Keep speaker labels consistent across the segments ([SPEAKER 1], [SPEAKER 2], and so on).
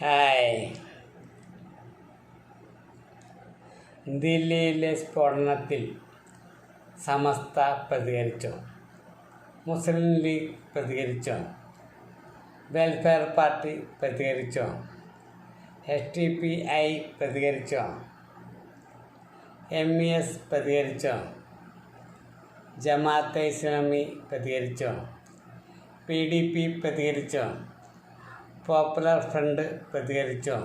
[SPEAKER 1] Hi. ദില്ലിയിലെ സ്ഫോടനത്തിൽ സമസ്ത പ്രതികരിച്ചു, മുസ്ലിം ലീഗ് പ്രതികരിച്ചു, വെൽഫെയർ പാർട്ടി പ്രതികരിച്ചു, SDPI പ്രതികരിച്ചു, MES പ്രതികരിച്ചു, ജമാഅത്തെ ഇസ്ലാമി പ്രതികരിച്ചു, PDP പ്രതികരിച്ചു, പോപ്പുലർ ഫ്രണ്ട് പ്രതികരിച്ചോ?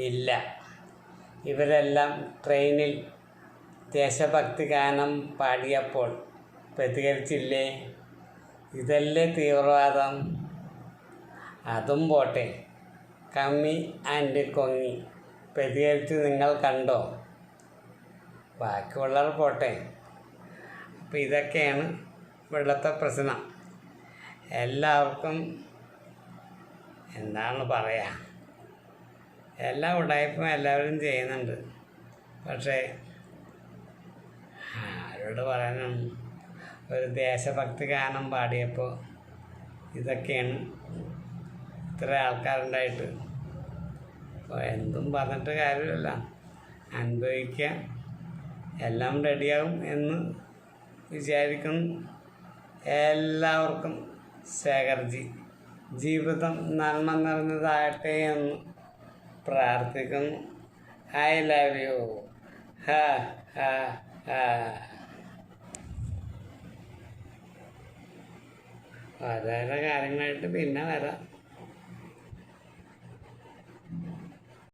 [SPEAKER 1] ഇല്ല. ഇവരെല്ലാം ട്രെയിനിൽ ദേശഭക്തി ഗാനം പാടിയപ്പോൾ പ്രതികരിച്ചില്ലേ? ഇതല്ലേ തീവ്രവാദം? അതും പോട്ടെ, കമ്മി ആൻഡ് കൊങ്ങി പ്രതികരിച്ച് നിങ്ങൾ കണ്ടോ? ബാക്കിയുള്ളവർ പോട്ടെ. അപ്പോൾ ഇതൊക്കെയാണ് ഇവിടുത്തെ പ്രശ്നം. എല്ലാവർക്കും എന്താണ് പറയുക, എല്ലാ ഉടായ്പും എല്ലാവരും ചെയ്യുന്നുണ്ട്. പക്ഷേ ആരോട് പറയാനാണ്? ഒരു ദേശഭക്തി ഗാനം പാടിയപ്പോൾ ഇതൊക്കെയാണ് ഇത്ര ആൾക്കാരുണ്ടായിട്ട്. അപ്പോൾ എന്തും പറഞ്ഞിട്ട് കാര്യമില്ല, അനുഭവിക്കുക. എല്ലാം റെഡിയാവും എന്ന് വിചാരിക്കുന്നു. എല്ലാവർക്കും ശേഖർജി ജീവിതം നന്മ നിറഞ്ഞതാകട്ടെ എന്ന് പ്രാർത്ഥിക്കുന്നു. I love you. വളരെ കാര്യങ്ങളായിട്ട് പിന്നെ വരാം.